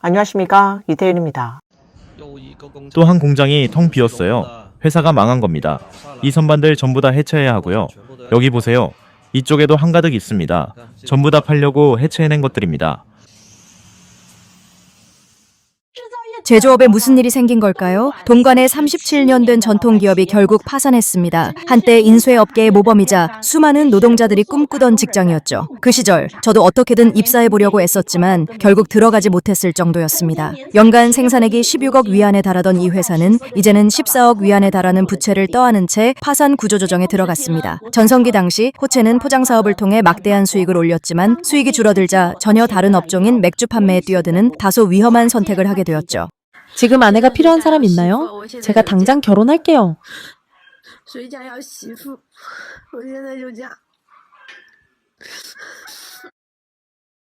안녕하십니까, 이태윤입니다. 또 한 공장이 텅 비었어요. 회사가 망한 겁니다. 이 선반들 전부 다 해체해야 하고요. 여기 보세요. 이쪽에도 한가득 있습니다. 전부 다 팔려고 해체해낸 것들입니다. 제조업에 무슨 일이 생긴 걸까요? 동관의 37년 된 전통기업이 결국 파산했습니다. 한때 인쇄업계의 모범이자 수많은 노동자들이 꿈꾸던 직장이었죠. 그 시절 저도 어떻게든 입사해보려고 애썼지만 결국 들어가지 못했을 정도였습니다. 연간 생산액이 16억 위안에 달하던 이 회사는 이제는 14억 위안에 달하는 부채를 떠안은 채 파산 구조조정에 들어갔습니다. 전성기 당시 호체는 포장사업을 통해 막대한 수익을 올렸지만 수익이 줄어들자 전혀 다른 업종인 맥주 판매에 뛰어드는 다소 위험한 선택을 하게 되었죠. 지금 아내가 필요한 사람 있나요? 제가 당장 결혼할게요.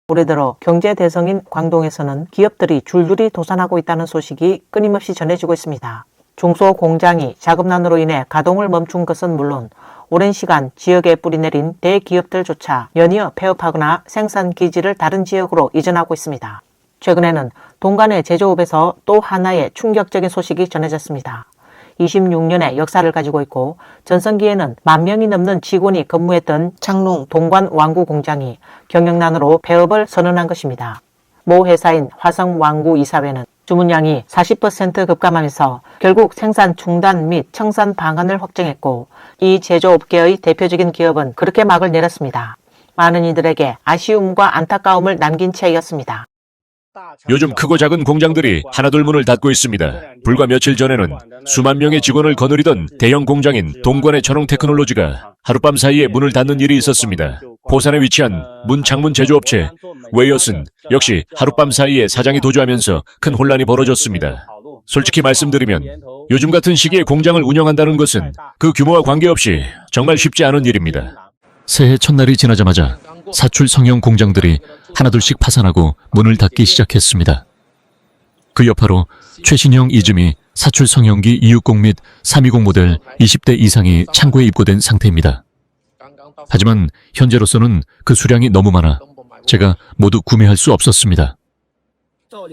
올해 들어 경제 대성인 광동에서는 기업들이 줄줄이 도산하고 있다는 소식이 끊임없이 전해지고 있습니다. 중소공장이 자금난으로 인해 가동을 멈춘 것은 물론 오랜 시간 지역에 뿌리내린 대기업들조차 연이어 폐업하거나 생산 기지를 다른 지역으로 이전하고 있습니다. 최근에는 동관의 제조업에서 또 하나의 충격적인 소식이 전해졌습니다. 26년의 역사를 가지고 있고 전성기에는 10,000명이 넘는 직원이 근무했던 창릉 동관 완구 공장이 경영난으로 폐업을 선언한 것입니다. 모 회사인 화성완구 이사회는 주문량이 40% 급감하면서 결국 생산 중단 및 청산 방안을 확정했고 이 제조업계의 대표적인 기업은 그렇게 막을 내렸습니다. 많은 이들에게 아쉬움과 안타까움을 남긴 채였습니다. 요즘 크고 작은 공장들이 하나둘 문을 닫고 있습니다. 불과 며칠 전에는 수만 명의 직원을 거느리던 대형 공장인 동관의 천홍테크놀로지가 하룻밤 사이에 문을 닫는 일이 있었습니다. 포산에 위치한 문창문 제조업체 웨이엇은 역시 하룻밤 사이에 사장이 도주하면서 큰 혼란이 벌어졌습니다. 솔직히 말씀드리면 요즘 같은 시기에 공장을 운영한다는 것은 그 규모와 관계없이 정말 쉽지 않은 일입니다. 새해 첫날이 지나자마자 사출 성형 공장들이 하나둘씩 파산하고 문을 닫기 시작했습니다. 그 여파로 최신형 이즈미 사출 성형기 260 및 320 모델 20대 이상이 창고에 입고된 상태입니다. 하지만 현재로서는 그 수량이 너무 많아 제가 모두 구매할 수 없었습니다.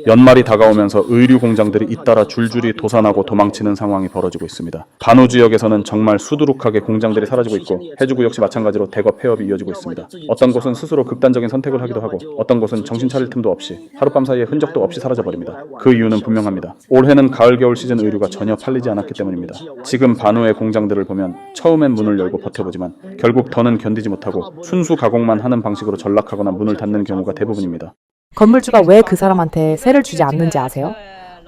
연말이 다가오면서 의류 공장들이 잇따라 줄줄이 도산하고 도망치는 상황이 벌어지고 있습니다. 간호 지역에서는 정말 수두룩하게 공장들이 사라지고 있고 해주구 역시 마찬가지로 대거 폐업이 이어지고 있습니다. 어떤 곳은 스스로 극단적인 선택을 하기도 하고 어떤 곳은 정신 차릴 틈도 없이 하룻밤 사이에 흔적도 없이 사라져버립니다. 그 이유는 분명합니다. 올해는 가을 겨울 시즌 의류가 전혀 팔리지 않았기 때문입니다. 지금 반우의 공장들을 보면 처음엔 문을 열고 버텨보지만 결국 더는 견디지 못하고 순수 가공만 하는 방식으로 전락하거나 문을 닫는 경우가 대부분입니다. 건물주가 왜 그 사람한테 세를 주지 않는지 아세요?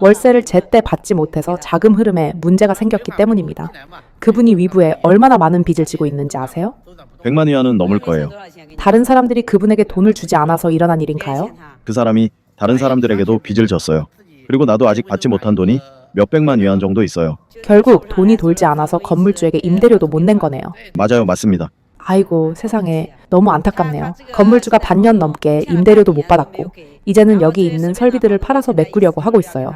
월세를 제때 받지 못해서 자금 흐름에 문제가 생겼기 때문입니다. 그분이 위부에 얼마나 많은 빚을 지고 있는지 아세요? 100만 위안은 넘을 거예요. 다른 사람들이 그분에게 돈을 주지 않아서 일어난 일인가요? 그 사람이 다른 사람들에게도 빚을 졌어요. 그리고 나도 아직 받지 못한 돈이 몇백만 위안 정도 있어요. 결국 돈이 돌지 않아서 건물주에게 임대료도 못 낸 거네요. 맞아요, 맞습니다. 아이고 세상에 너무 안타깝네요. 건물주가 반년 넘게 임대료도 못 받았고 이제는 여기 있는 설비들을 팔아서 메꾸려고 하고 있어요.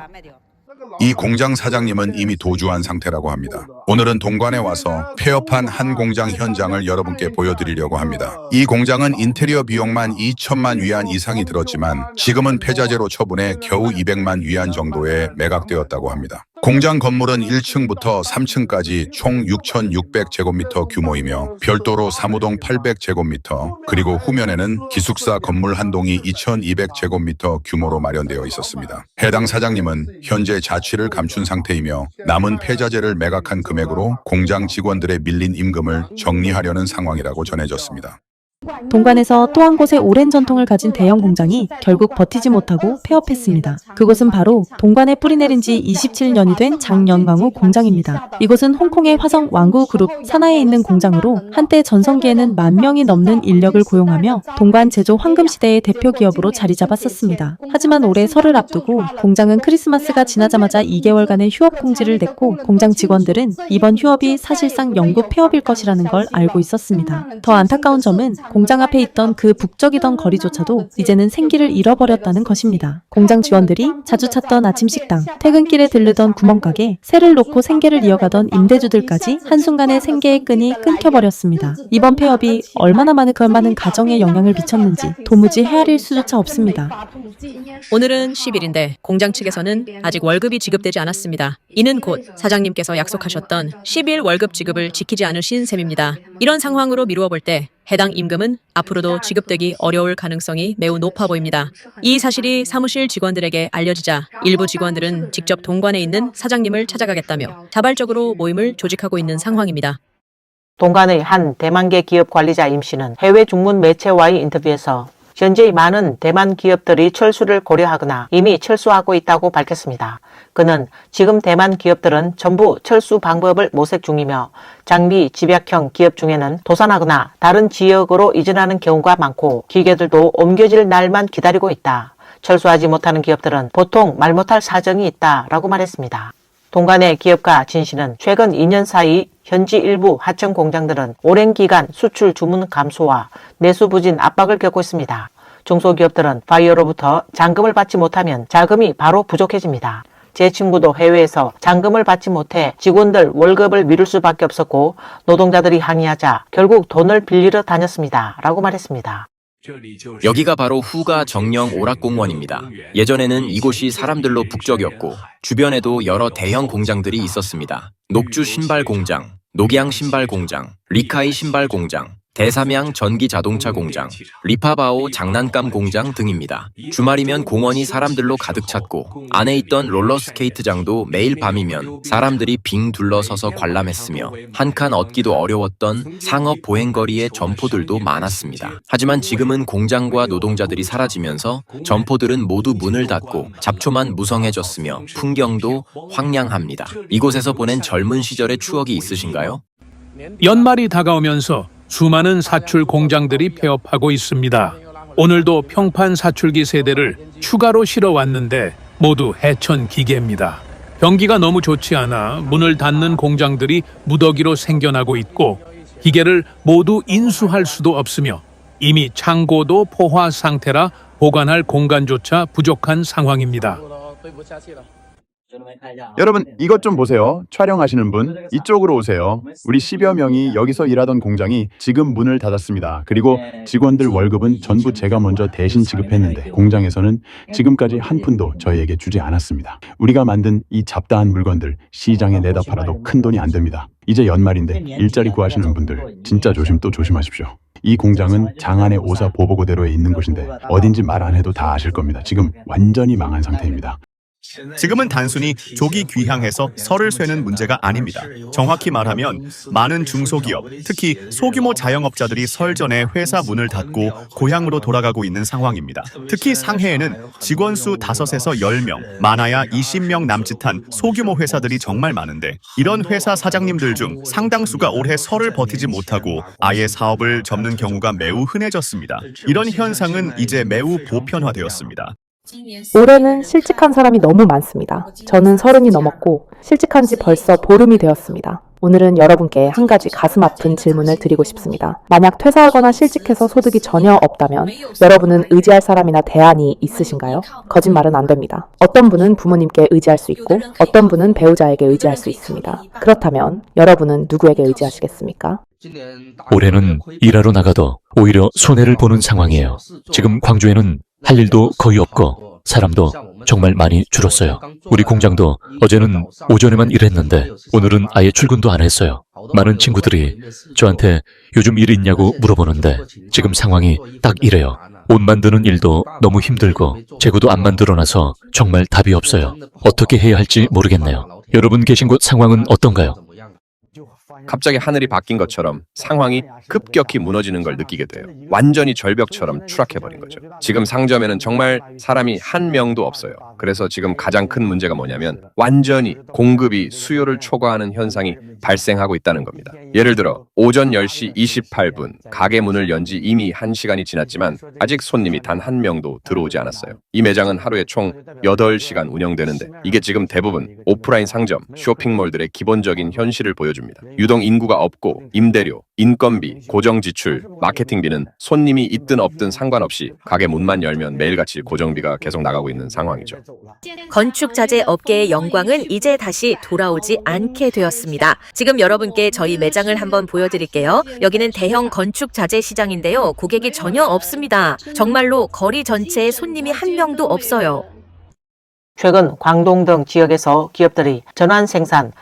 이 공장 사장님은 이미 도주한 상태라고 합니다. 오늘은 동관에 와서 폐업한 한 공장 현장을 여러분께 보여드리려고 합니다. 이 공장은 인테리어 비용만 2천만 위안 이상이 들었지만 지금은 폐자재로 처분해 겨우 200만 위안 정도에 매각되었다고 합니다. 공장 건물은 1층부터 3층까지 총 6,600제곱미터 규모이며 별도로 사무동 800제곱미터 그리고 후면에는 기숙사 건물 한 동이 2,200제곱미터 규모로 마련되어 있었습니다. 해당 사장님은 현재 자취를 감춘 상태이며 남은 폐자재를 매각한 금액으로 공장 직원들의 밀린 임금을 정리하려는 상황이라고 전해졌습니다. 동관에서 또 한 곳의 오랜 전통을 가진 대형 공장이 결국 버티지 못하고 폐업했습니다. 그곳은 바로 동관에 뿌리내린 지 27년이 된 장연광우 공장입니다. 이곳은 홍콩의 화성 완구 그룹 산하에 있는 공장으로 한때 전성기에는 10,000명이 넘는 인력을 고용하며 동관 제조 황금시대의 대표 기업으로 자리 잡았었습니다. 하지만 올해 설을 앞두고 공장은 크리스마스가 지나자마자 2개월간의 휴업 공지를 냈고 공장 직원들은 이번 휴업이 사실상 영구 폐업일 것이라는 걸 알고 있었습니다. 더 안타까운 점은 공장 앞에 있던 그 북적이던 거리조차도 이제는 생기를 잃어버렸다는 것입니다. 공장 직원들이 자주 찾던 아침 식당, 퇴근길에 들르던 구멍가게, 새를 놓고 생계를 이어가던 임대주들까지 한순간에 생계의 끈이 끊겨버렸습니다. 이번 폐업이 얼마나 많은 가정에 영향을 미쳤는지 도무지 헤아릴 수조차 없습니다. 오늘은 10일인데 공장 측에서는 아직 월급이 지급되지 않았습니다. 이는 곧 사장님께서 약속하셨던 10일 월급 지급을 지키지 않으신 셈입니다. 이런 상황으로 미루어 볼 때 해당 임금은 앞으로도 지급되기 어려울 가능성이 매우 높아 보입니다. 이 사실이 사무실 직원들에게 알려지자 일부 직원들은 직접 동관에 있는 사장님을 찾아가겠다며 자발적으로 모임을 조직하고 있는 상황입니다. 동관의 한 대만계 기업 관리자 임 씨는 해외 중문 매체와의 인터뷰에서 현재 많은 대만 기업들이 철수를 고려하거나 이미 철수하고 있다고 밝혔습니다. 그는 지금 대만 기업들은 전부 철수 방법을 모색 중이며 장비 집약형 기업 중에는 도산하거나 다른 지역으로 이전하는 경우가 많고 기계들도 옮겨질 날만 기다리고 있다. 철수하지 못하는 기업들은 보통 말 못할 사정이 있다라고 말했습니다. 동관의 기업가 진 씨는 최근 2년 사이 현지 일부 하청 공장들은 오랜 기간 수출 주문 감소와 내수 부진 압박을 겪고 있습니다. 중소기업들은 바이어로부터 잔금을 받지 못하면 자금이 바로 부족해집니다. 제 친구도 해외에서 잔금을 받지 못해 직원들 월급을 미룰 수밖에 없었고 노동자들이 항의하자 결국 돈을 빌리러 다녔습니다. 라고 말했습니다. 여기가 바로 후가 정령 오락공원입니다. 예전에는 이곳이 사람들로 북적였고 주변에도 여러 대형 공장들이 있었습니다. 녹주 신발 공장, 녹양 신발 공장, 리카이 신발 공장, 대삼양 전기 자동차 공장, 리파바오 장난감 공장 등입니다. 주말이면 공원이 사람들로 가득 찼고 안에 있던 롤러스케이트장도 매일 밤이면 사람들이 빙 둘러서서 관람했으며 한 칸 얻기도 어려웠던 상업 보행거리의 점포들도 많았습니다. 하지만 지금은 공장과 노동자들이 사라지면서 점포들은 모두 문을 닫고 잡초만 무성해졌으며 풍경도 황량합니다. 이곳에서 보낸 젊은 시절의 추억이 있으신가요? 연말이 다가오면서 수많은 사출 공장들이 폐업하고 있습니다. 오늘도 평판 사출기 세대를 추가로 실어 왔는데 모두 해천 기계입니다. 경기가 너무 좋지 않아 문을 닫는 공장들이 무더기로 생겨나고 있고 기계를 모두 인수할 수도 없으며 이미 창고도 포화 상태라 보관할 공간조차 부족한 상황입니다. 여러분 이것 좀 보세요. 촬영하시는 분 이쪽으로 오세요. 우리 10여 명이 여기서 일하던 공장이 지금 문을 닫았습니다. 그리고 직원들 월급은 전부 제가 먼저 대신 지급했는데 공장에서는 지금까지 한 푼도 저희에게 주지 않았습니다. 우리가 만든 이 잡다한 물건들 시장에 내다 팔아도 큰 돈이 안 됩니다. 이제 연말인데 일자리 구하시는 분들 진짜 또 조심하십시오. 이 공장은 장안의 오사 보보고대로에 있는 곳인데 어딘지 말 안 해도 다 아실 겁니다. 지금 완전히 망한 상태입니다. 지금은 단순히 조기 귀향해서 설을 쇠는 문제가 아닙니다. 정확히 말하면 많은 중소기업, 특히 소규모 자영업자들이 설 전에 회사 문을 닫고 고향으로 돌아가고 있는 상황입니다. 특히 상해에는 직원 수 5에서 10명, 많아야 20명 남짓한 소규모 회사들이 정말 많은데 이런 회사 사장님들 중 상당수가 올해 설을 버티지 못하고 아예 사업을 접는 경우가 매우 흔해졌습니다. 이런 현상은 이제 매우 보편화되었습니다. 올해는 실직한 사람이 너무 많습니다. 저는 30이 넘었고 실직한 지 벌써 보름이 되었습니다. 오늘은 여러분께 한 가지 가슴 아픈 질문을 드리고 싶습니다. 만약 퇴사하거나 실직해서 소득이 전혀 없다면 여러분은 의지할 사람이나 대안이 있으신가요? 거짓말은 안 됩니다. 어떤 분은 부모님께 의지할 수 있고 어떤 분은 배우자에게 의지할 수 있습니다. 그렇다면 여러분은 누구에게 의지하시겠습니까? 올해는 일하러 나가도 오히려 손해를 보는 상황이에요. 지금 광주에는 할 일도 거의 없고 사람도 정말 많이 줄었어요. 우리 공장도 어제는 오전에만 일했는데 오늘은 아예 출근도 안 했어요. 많은 친구들이 저한테 요즘 일 있냐고 물어보는데 지금 상황이 딱 이래요. 옷 만드는 일도 너무 힘들고 재고도 안 만들어놔서 정말 답이 없어요. 어떻게 해야 할지 모르겠네요. 여러분 계신 곳 상황은 어떤가요? 갑자기 하늘이 바뀐 것처럼 상황이 급격히 무너지는 걸 느끼게 돼요. 완전히 절벽처럼 추락해버린 거죠. 지금 상점에는 정말 사람이 한 명도 없어요. 그래서 지금 가장 큰 문제가 뭐냐면 완전히 공급이 수요를 초과하는 현상이 발생하고 있다는 겁니다. 예를 들어 오전 10시 28분 가게 문을 연 지 이미 1시간이 지났지만 아직 손님이 단 한 명도 들어오지 않았어요. 이 매장은 하루에 총 8시간 운영되는데 이게 지금 대부분 오프라인 상점, 쇼핑몰들의 기본적인 현실을 보여줍니다. 유동 인구가 없고 임대료, 인건비, 고정 지출, 마케팅비는 손님이 있든 없든 상관없이 가게 문만 열면 매일같이 고정비가 계속 나가고 있는 상황이죠. 건축 자재 업계의 영광은 이제 다시 돌아오지 않게 되었습니다. 지금 여러분께 저희 매장을 한번 보여드릴게요. 여기는 대형 건축 자재 시장인데요. 고객이 전혀 없습니다. 정말로 거리 전체에 손님이 한 명도 없어요. 최근 광동 등 지역에서 기업들이 전환 생산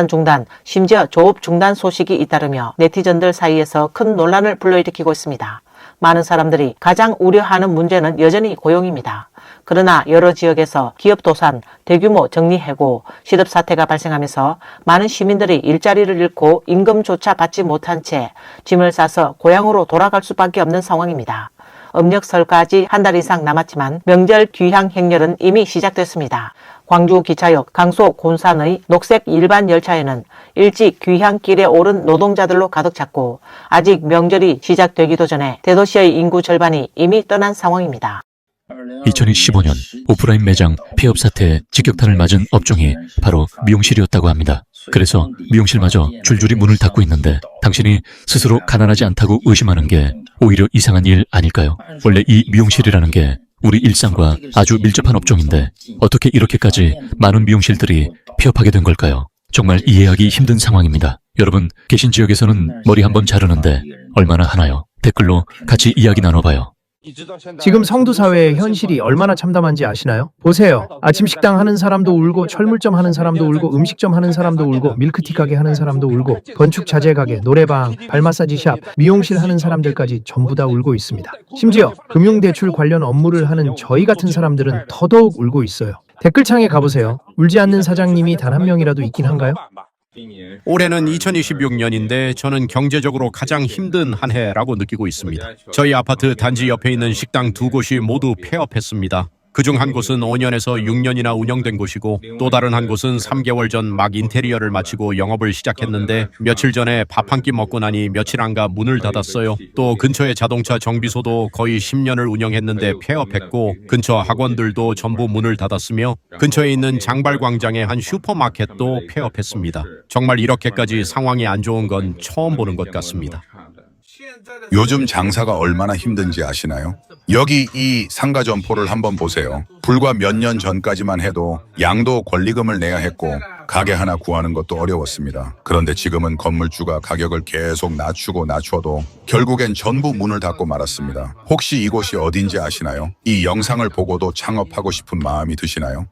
중단, 심지어 조업 중단 소식이 잇따르며 네티즌들 사이에서 큰 논란을 불러일으키고 있습니다. 많은 사람들이 가장 우려하는 문제는 여전히 고용입니다. 그러나 여러 지역에서 기업 도산, 대규모 정리해고, 시급 사태가 발생하면서 많은 시민들이 일자리를 잃고 임금조차 받지 못한 채 짐을 싸서 고향으로 돌아갈 수밖에 없는 상황입니다. 음력설까지 한 달 이상 남았지만 명절 귀향 행렬은 이미 시작됐습니다. 광주 기차역 강소 곤산의 녹색 일반 열차에는 일찍 귀향길에 오른 노동자들로 가득 찼고 아직 명절이 시작되기도 전에 대도시의 인구 절반이 이미 떠난 상황입니다. 2015년 오프라인 매장 폐업 사태에 직격탄을 맞은 업종이 바로 미용실이었다고 합니다. 그래서 미용실마저 줄줄이 문을 닫고 있는데 당신이 스스로 가난하지 않다고 의심하는 게 오히려 이상한 일 아닐까요? 원래 이 미용실이라는 게 우리 일상과 아주 밀접한 업종인데 어떻게 이렇게까지 많은 미용실들이 폐업하게 된 걸까요? 정말 이해하기 힘든 상황입니다. 여러분 계신 지역에서는 머리 한번 자르는데 얼마나 하나요? 댓글로 같이 이야기 나눠봐요. 지금 성도 사회의 현실이 얼마나 참담한지 아시나요? 보세요. 아침 식당 하는 사람도 울고, 철물점 하는 사람도 울고, 음식점 하는 사람도 울고, 밀크티 가게 하는 사람도 울고, 건축 자재 가게, 노래방, 발 마사지 샵, 미용실 하는 사람들까지 전부 다 울고 있습니다. 심지어 금융대출 관련 업무를 하는 저희 같은 사람들은 더더욱 울고 있어요. 댓글창에 가보세요. 울지 않는 사장님이 단 한 명이라도 있긴 한가요? 올해는 2026년인데 저는 경제적으로 가장 힘든 한 해라고 느끼고 있습니다. 저희 아파트 단지 옆에 있는 식당 두 곳이 모두 폐업했습니다. 그중 한 곳은 5년에서 6년이나 운영된 곳이고 또 다른 한 곳은 3개월 전 막 인테리어를 마치고 영업을 시작했는데 며칠 전에 밥 한 끼 먹고 나니 며칠 안 가 문을 닫았어요. 또 근처의 자동차 정비소도 거의 10년을 운영했는데 폐업했고 근처 학원들도 전부 문을 닫았으며 근처에 있는 장발광장의 한 슈퍼마켓도 폐업했습니다. 정말 이렇게까지 상황이 안 좋은 건 처음 보는 것 같습니다. 요즘 장사가 얼마나 힘든지 아시나요? 여기 이 상가 점포를 한번 보세요. 불과 몇 년 전까지만 해도 양도 권리금을 내야 했고 가게 하나 구하는 것도 어려웠습니다. 그런데 지금은 건물주가 가격을 계속 낮춰도 결국엔 전부 문을 닫고 말았습니다. 혹시 이곳이 어딘지 아시나요? 이 영상을 보고도 창업하고 싶은 마음이 드시나요?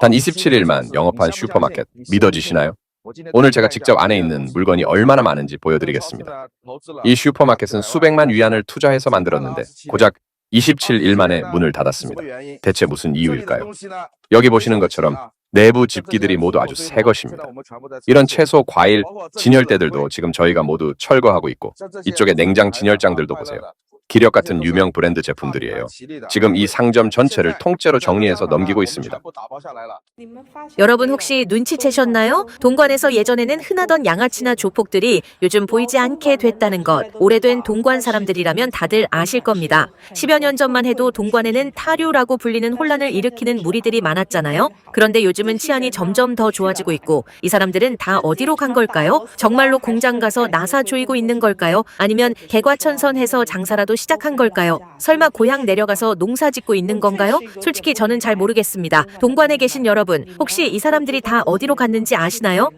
단 27일만 영업한 슈퍼마켓 믿어지시나요? 오늘 제가 직접 안에 있는 물건이 얼마나 많은지 보여드리겠습니다. 이 슈퍼마켓은 수백만 위안을 투자해서 만들었는데 고작 27일 만에 문을 닫았습니다. 대체 무슨 이유일까요? 여기 보시는 것처럼 내부 집기들이 모두 아주 새 것입니다. 이런 채소, 과일, 진열대들도 지금 저희가 모두 철거하고 있고 이쪽에 냉장 진열장들도 보세요. 기력 같은 유명 브랜드 제품들이에요. 지금 이 상점 전체를 통째로 정리해서 넘기고 있습니다. 여러분 혹시 눈치채셨나요? 동관에서 예전에는 흔하던 양아치나 조폭들이 요즘 보이지 않게 됐다는 것. 오래된 동관 사람들이라면 다들 아실 겁니다. 10여 년 전만 해도 동관에는 타류라고 불리는 혼란을 일으키는 무리들이 많았잖아요. 그런데 요즘은 치안이 점점 더 좋아지고 있고 이 사람들은 다 어디로 간 걸까요? 정말로 공장 가서 나사 조이고 있는 걸까요? 아니면 개과천선해서 장사라도 시작한 걸까요? 설마 고향 내려가서 농사 짓고 있는 건가요? 솔직히 저는 잘 모르겠습니다. 동관에 계신 여러분, 혹시 이 사람들이 다 어디로 갔는지 아시나요?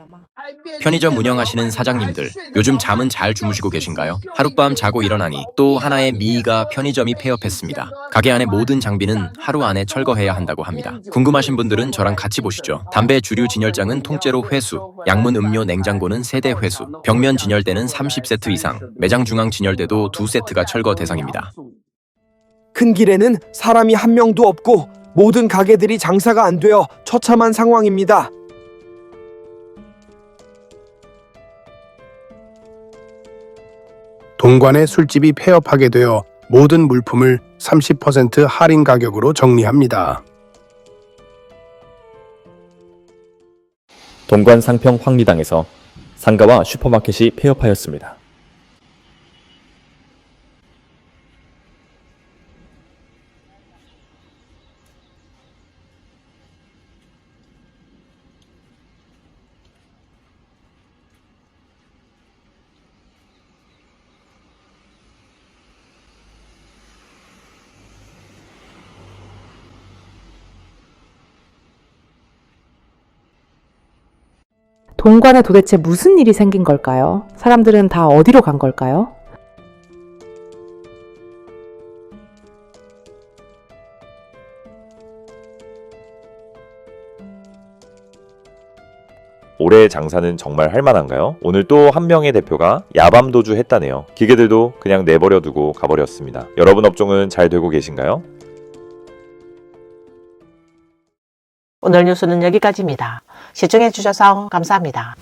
편의점 운영하시는 사장님들, 요즘 잠은 잘 주무시고 계신가요? 하룻밤 자고 일어나니 또 하나의 미이가 편의점이 폐업했습니다. 가게 안의 모든 장비는 하루 안에 철거해야 한다고 합니다. 궁금하신 분들은 저랑 같이 보시죠. 담배 주류 진열장은 통째로 회수, 양문 음료 냉장고는 세대 회수, 벽면 진열대는 30세트 이상, 매장 중앙 진열대도 2세트가 철거 대상입니다. 큰 길에는 사람이 한 명도 없고 모든 가게들이 장사가 안 되어 처참한 상황입니다. 동관의 술집이 폐업하게 되어 모든 물품을 30% 할인 가격으로 정리합니다. 동관 상평 황리당에서 상가와 슈퍼마켓이 폐업하였습니다. 동관에 도대체 무슨 일이 생긴 걸까요? 사람들은 다 어디로 간 걸까요? 올해의 장사는 정말 할만한가요? 오늘 또 한 명의 대표가 야밤 도주 했다네요. 기계들도 그냥 내버려 두고 가버렸습니다. 여러분 업종은 잘 되고 계신가요? 오늘 뉴스는 여기까지입니다. 시청해주셔서 감사합니다.